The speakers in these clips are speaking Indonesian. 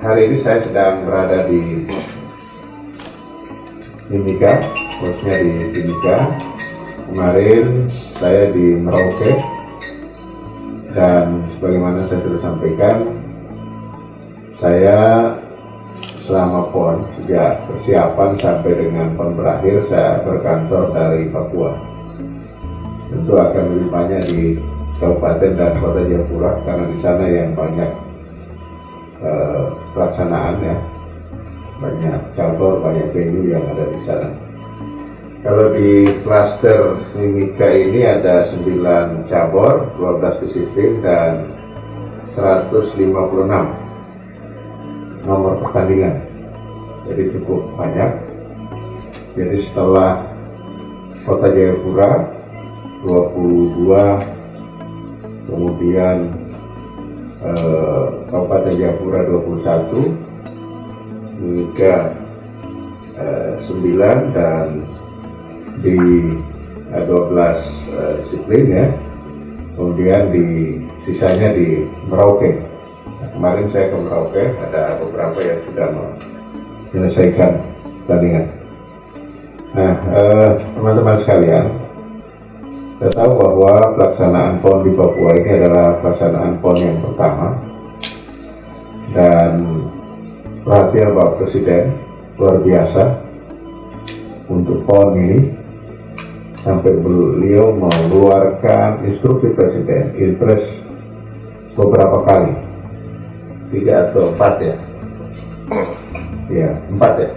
hari ini saya sedang berada di Timika, khususnya di Timika. Kemarin saya di Merauke, dan sebagaimana saya sudah sampaikan, saya selama PON, sejak persiapan sampai dengan PON berakhir, saya berkantor dari Papua. Tentu akan lebih banyak di Kabupaten dan Kota Jayapura, karena di sana yang banyak pelaksanaan, ya, banyak cabur, banyak venue yang ada di sana. Kalau di klaster Timika ini ada 9 cabur, 12 disiplin, dan 156 nomor pertandingan. Jadi cukup banyak. Jadi setelah Kota Jayapura 22, kemudian Kabupaten Jayapura 21, Timika 9, dan di 12 disiplin, ya. Kemudian sisanya di Merauke. Nah, kemarin saya ke Merauke, ada beberapa yang sudah menyelesaikan pertandingan. Nah, teman-teman sekalian, kita tahu bahwa pelaksanaan PON di Papua ini adalah pelaksanaan PON yang pertama, dan perhatian Bapak Presiden luar biasa untuk PON ini, sampai beliau mengeluarkan instruksi Presiden, Inpres, beberapa kali, 3 atau 4, ya? Ya, 4, ya?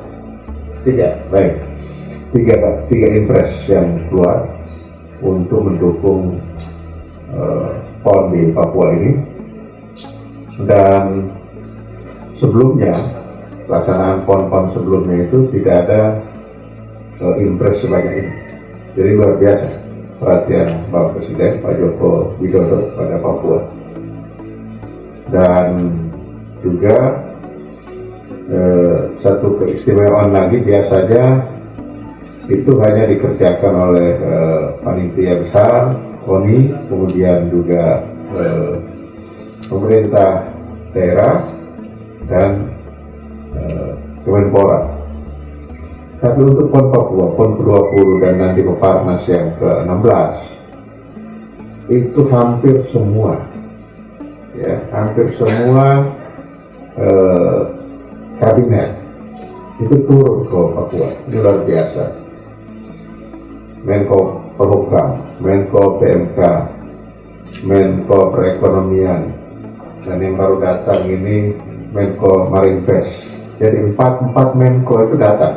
3, baik. 3 Inpres yang keluar untuk mendukung PON di Papua ini. Dan sebelumnya, pelaksanaan PON-PON sebelumnya itu tidak ada Inpres sebanyak ini. Jadi luar biasa perhatian Bapak Presiden Pak Joko Widodo pada Papua. Dan juga satu keistimewaan lagi, biasanya itu hanya dikerjakan oleh panitia besar, KONI, kemudian juga pemerintah daerah dan Kemenpora. Tapi untuk PON Papua, PON ke-20 dan nanti Peparnas yang ke-16, itu hampir semua, ya, hampir semua kabinet itu turun ke Papua. Ini luar biasa. Menko Polhukam, Menko PMK, Menko Perekonomian, dan yang baru datang ini Menko Marinvest. Jadi empat Menko itu datang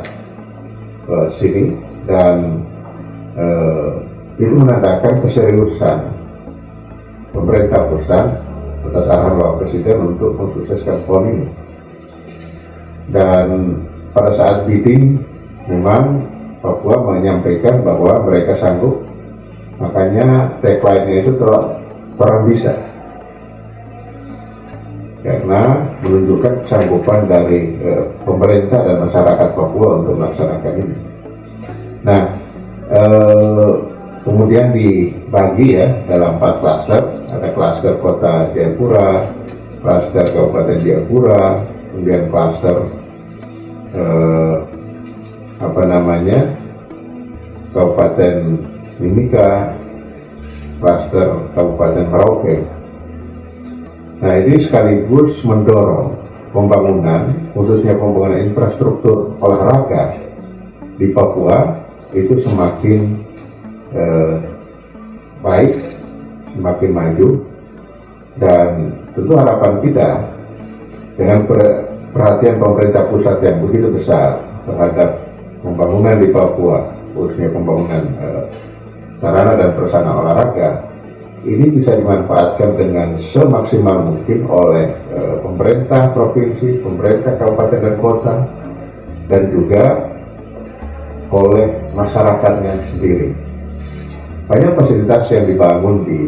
ke sini, dan itu menandakan keseriusan pemerintah pusat atas arahan Bapak Presiden untuk mensukseskan PON ini. Dan pada saat bidding, memang Papua menyampaikan bahwa mereka sanggup, makanya tagline-nya itu orang bisa, karena menunjukkan kesanggupan dari pemerintah dan masyarakat Papua untuk melaksanakan ini. Nah, kemudian dibagi, ya, dalam 4 klaster. Ada klaster Kota Jayapura, klaster Kabupaten Jayapura, kemudian klaster Kabupaten Timika, klaster Kabupaten Merauke. Nah, ini sekaligus mendorong pembangunan, khususnya pembangunan infrastruktur olahraga di Papua itu semakin baik, semakin maju. Dan tentu harapan kita dengan perhatian pemerintah pusat yang begitu besar terhadap pembangunan di Papua, khususnya pembangunan sarana dan prasarana olahraga, ini bisa dimanfaatkan dengan semaksimal mungkin oleh pemerintah provinsi, pemerintah kabupaten dan kota, dan juga oleh masyarakatnya sendiri. Banyak fasilitas yang dibangun di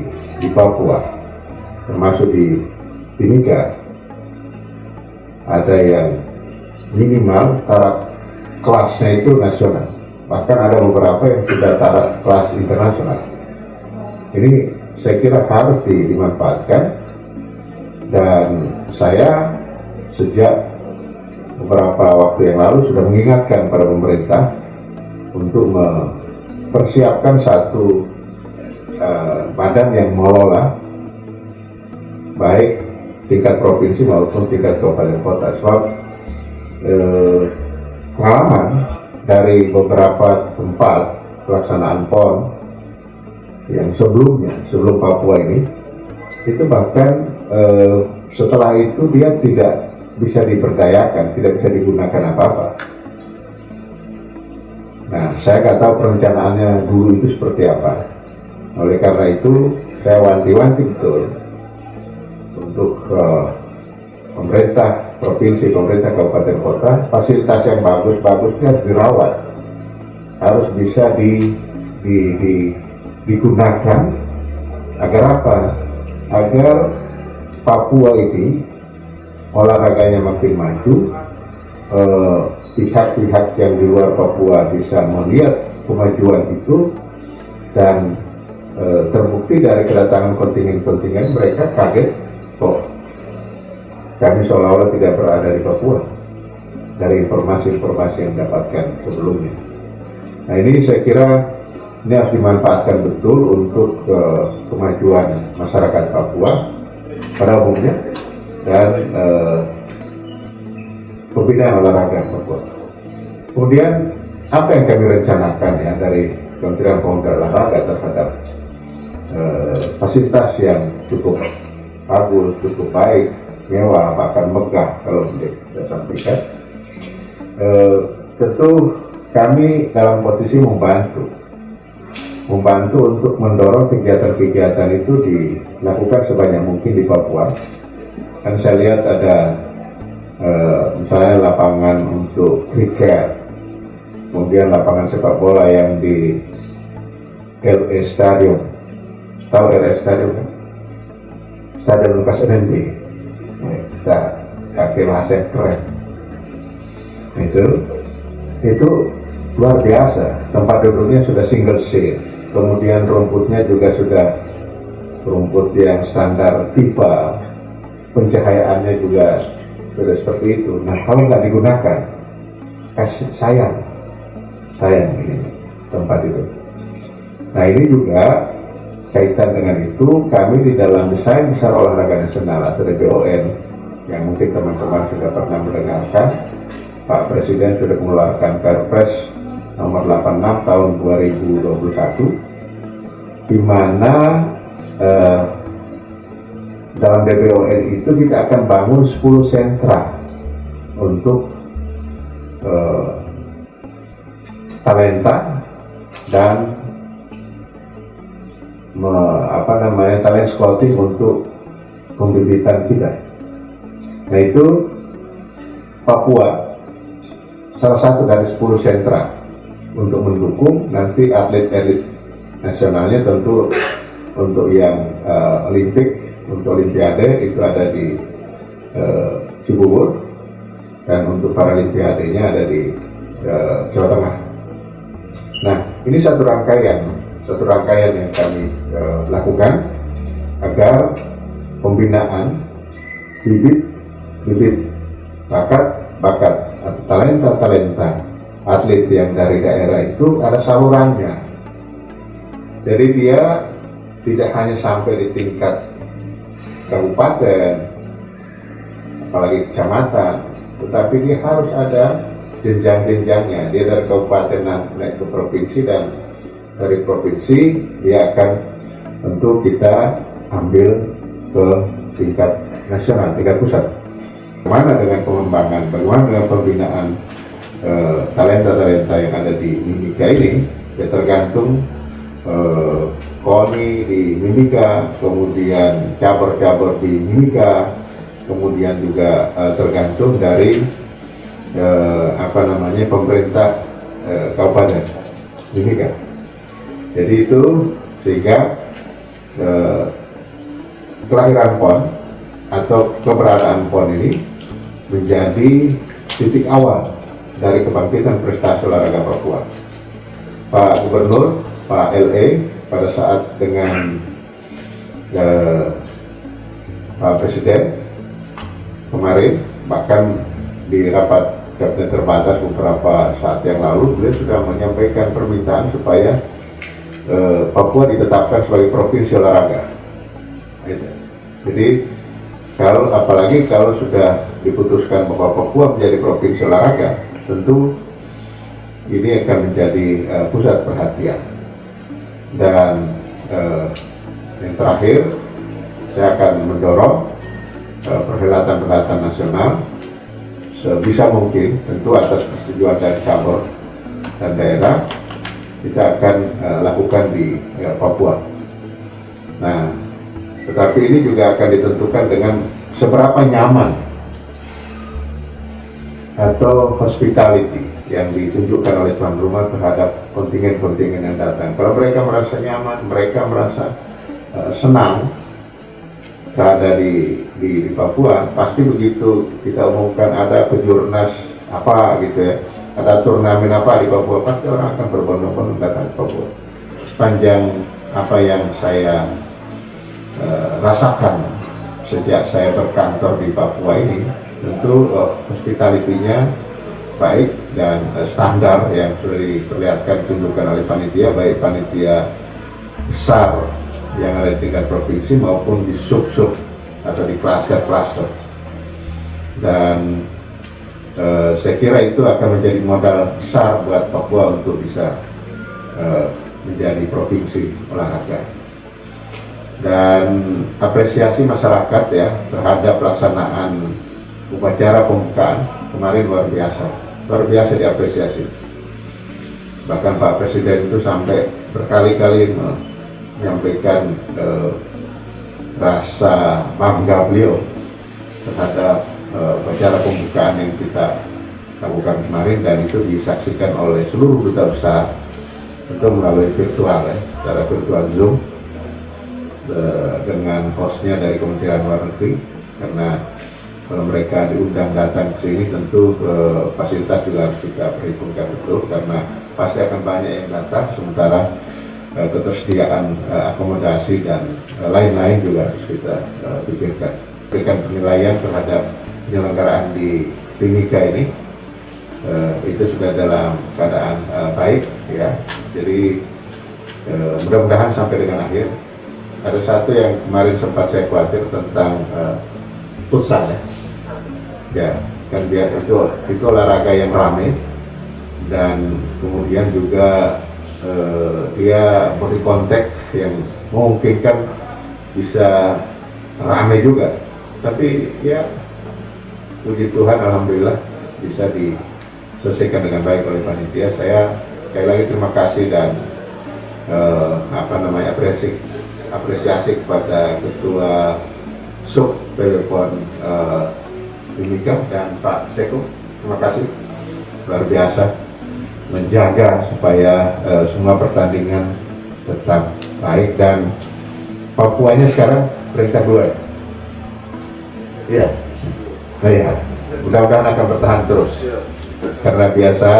Papua, termasuk di Timika, ada yang minimal taraf kelasnya itu nasional, bahkan ada beberapa yang sudah taraf kelas internasional. Ini saya kira harus dimanfaatkan, dan saya sejak beberapa waktu yang lalu sudah mengingatkan pada pemerintah untuk mempersiapkan satu badan yang mengelola baik tingkat provinsi maupun tingkat kabupaten kota. Sebab pengalaman dari beberapa tempat pelaksanaan PON yang sebelum Papua ini, itu bahkan setelah itu dia tidak bisa diberdayakan, tidak bisa digunakan apa-apa. Nah, saya nggak tahu perencanaannya dulu itu seperti apa. Oleh karena itu, saya wanti-wanti betul untuk pemerintah provinsi, pemerintah kabupaten kota, fasilitas yang bagus-bagusnya harus dirawat, harus bisa digunakan agar apa? Agar Papua ini olahraganya makin maju, pihak-pihak yang di luar Papua bisa melihat kemajuan itu, dan terbukti dari kedatangan kontingen-kontingen mereka kaget kok kami seolah-olah tidak berada di Papua dari informasi-informasi yang didapatkan sebelumnya. Nah, ini saya kira ini harus dimanfaatkan betul untuk kemajuan masyarakat Papua pada umumnya dan pembinaan olahraga Papua. Kemudian apa yang kami rencanakan ya dari Kementerian Pemuda dan Olahraga terhadap fasilitas yang cukup bagus, cukup baik, mewah, bahkan megah kalau kita sampaikan. Tentu kami dalam posisi membantu untuk mendorong kegiatan-kegiatan itu dilakukan sebanyak mungkin di Papua. Kan saya lihat ada misalnya lapangan untuk kriket, kemudian lapangan sepak bola yang di LA Stadium. Tahu LA Stadium kan? Stadion Lukas NMB. Kita pakai bahasa yang keren. Itu luar biasa. Tempat duduknya sudah single seat. Kemudian rumputnya juga sudah rumput yang standar FIFA. Pencahayaannya juga sudah seperti itu. Nah, kalau nggak digunakan, sayang ini tempat itu. Nah, ini juga kaitan dengan itu, kami di dalam desain besar olahraga nasional atau DBON yang mungkin teman-teman sudah pernah mendengarkan, Pak Presiden sudah mengeluarkan Perpres nomor 86 tahun 2021, di mana dalam DBON itu kita akan bangun 10 sentra untuk talenta dan talent scouting untuk pembibitan kita. Nah, itu Papua salah satu dari 10 sentra untuk mendukung nanti atlet-atlet nasionalnya. Tentu untuk yang Olimpik, untuk Olimpiade itu ada di Cibubur, dan untuk Paralimpiadenya ada di Jawa Tengah. Nah, ini satu rangkaian yang kami lakukan agar pembinaan bibit bakat talenta atlet yang dari daerah itu ada salurannya. Jadi dia tidak hanya sampai di tingkat kabupaten, apalagi kecamatan, tetapi dia harus ada jenjang-jenjangnya. Dia dari kabupaten naik ke provinsi, dan dari provinsi dia akan tentu kita ambil ke tingkat nasional, tingkat pusat. Bagaimana dengan pengembangan, bagaimana dengan pembinaan talenta-talenta yang ada di Mimika ini, ya tergantung KONI di Mimika, kemudian cabur-cabur di Mimika, kemudian juga tergantung dari pemerintah kabupaten Mimika. Jadi itu sehingga kelahiran PON atau keberadaan PON ini menjadi titik awal dari kebangkitan prestasi olahraga Papua. Pak Gubernur, Pak LA pada saat dengan Pak Presiden kemarin bahkan di rapat kabinet terbatas beberapa saat yang lalu, beliau sudah menyampaikan permintaan supaya Papua ditetapkan sebagai provinsi olahraga. Gitu. Jadi apalagi kalau sudah diputuskan bahwa Papua menjadi provinsi olahraga, tentu ini akan menjadi pusat perhatian. Dan yang terakhir, saya akan mendorong perhelatan-perhelatan nasional sebisa mungkin, tentu atas persetujuan dari cabur dan daerah, kita akan lakukan di Papua. Nah, tetapi ini juga akan ditentukan dengan seberapa nyaman atau hospitality yang ditunjukkan oleh tuan rumah terhadap kontingen-kontingen yang datang. Kalau mereka merasa nyaman, mereka merasa senang berada di Papua, pasti begitu kita umumkan ada kejurnas apa gitu ya, ada turnamen apa di Papua, pasti orang akan berbondong-bondong datang ke Papua. Sepanjang apa yang saya rasakan sejak saya berkantor di Papua ini, tentu hospitality-nya baik dan standar yang sudah diperlihatkan tunjukkan oleh panitia, baik panitia besar yang ada di tingkat provinsi maupun di sub-sub atau di klaster-klaster. Dan saya kira itu akan menjadi modal besar buat Papua untuk bisa menjadi provinsi olahraga. Dan apresiasi masyarakat ya terhadap pelaksanaan upacara pembukaan kemarin luar biasa diapresiasi. Bahkan Pak Presiden itu sampai berkali-kali menyampaikan rasa bangga beliau terhadap upacara pembukaan yang kita lakukan kemarin, dan itu disaksikan oleh seluruh duta besar itu melalui virtual ya, secara virtual Zoom dengan hostnya dari Kementerian Luar Negeri, karena kalau mereka diundang datang ke sini tentu fasilitas juga harus kita perhitungkan betul, karena pasti akan banyak yang datang, sementara ketersediaan akomodasi dan lain-lain juga harus kita pikirkan. Berikan penilaian terhadap penyelenggaraan di Timika ini, itu sudah dalam keadaan baik ya, jadi mudah-mudahan sampai dengan akhir. Ada satu yang kemarin sempat saya khawatir tentang futsal ya, kan biar itu olahraga yang ramai, dan kemudian juga dia body contact yang memungkinkan bisa ramai juga, tapi ya puji Tuhan alhamdulillah bisa diselesaikan dengan baik oleh panitia. Saya sekali lagi terima kasih dan apresiasi kepada Ketua Sub Telepon Timika dan Pak Seko. Terima kasih, luar biasa menjaga supaya semua pertandingan tetap baik, dan Papuanya sekarang peringkat 2 ya. Iya, mudah-mudahan akan bertahan terus, karena biasa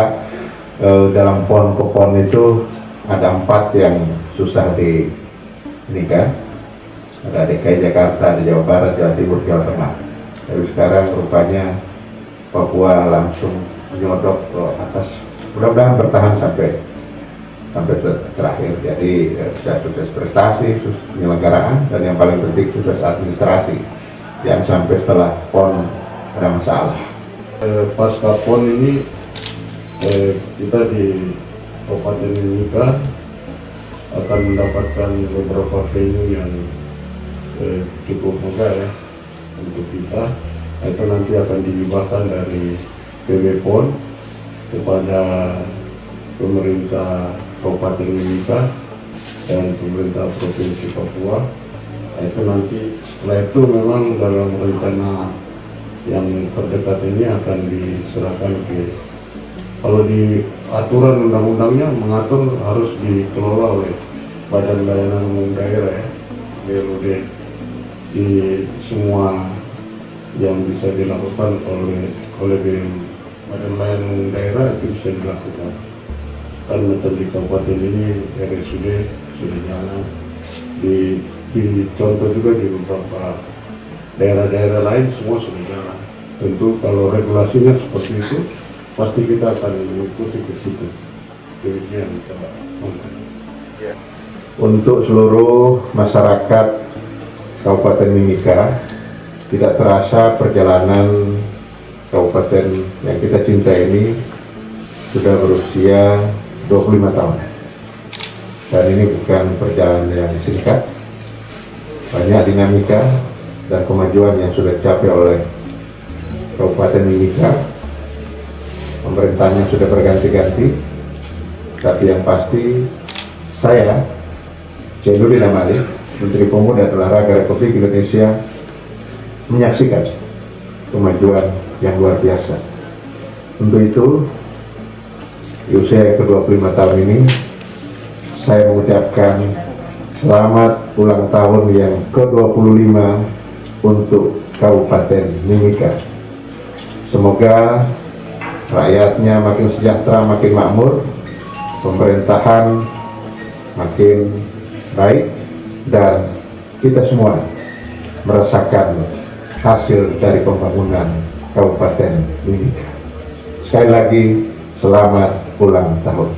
dalam PON ke PON itu ada 4 yang susah ini kan, ada DKI Jakarta, ada Jawa Barat, Jawa Timur, Jawa Tengah. Tapi sekarang rupanya Papua langsung menyodok ke atas. Mudah-mudahan bertahan sampai terakhir. Jadi bisa sukses prestasi, sukses penyelenggaraan, dan yang paling penting sukses administrasi. Yang sampai setelah PON ada masalah. Pasca PON ini kita di Kabupaten Mimika akan mendapatkan beberapa venue yang cukup megah ya untuk kita. Itu nanti akan dihibahkan dari PB PON kepada pemerintah Kabupaten Mimika dan pemerintah Provinsi Papua. Itu nanti setelah itu memang dalam rencana yang terdekat ini akan diserahkan ke, kalau di aturan undang-undangnya mengatur harus dikelola oleh Badan Layanan Umum Daerah ya, BLUD. Di semua yang bisa dilakukan oleh Badan Layanan Umum Daerah itu bisa dilakukan. Kan macam di kabupaten ini RSUD sudah jalan, di contoh juga di beberapa daerah-daerah lain semua sudah jalan. tentu kalau regulasinya seperti itu, pasti kita akan mengikuti ke situ. Demikian Pak Menteri. Untuk seluruh masyarakat Kabupaten Mimika, tidak terasa perjalanan kabupaten yang kita cintai ini sudah berusia 25 tahun. Dan ini bukan perjalanan yang singkat. Banyak dinamika dan kemajuan yang sudah dicapai oleh Kabupaten Mimika. Pemerintahnya sudah berganti-ganti, tapi yang pasti saya, Zainuddin Amali, Menteri Pemuda dan Olahraga Republik Indonesia, menyaksikan kemajuan yang luar biasa. Untuk itu, di usia yang ke-25 tahun ini, saya mengucapkan selamat ulang tahun yang ke-25 untuk Kabupaten Mimika. Semoga rakyatnya makin sejahtera, makin makmur, pemerintahan makin baik, dan kita semua merasakan hasil dari pembangunan Kabupaten Mimika. Sekali lagi, selamat ulang tahun.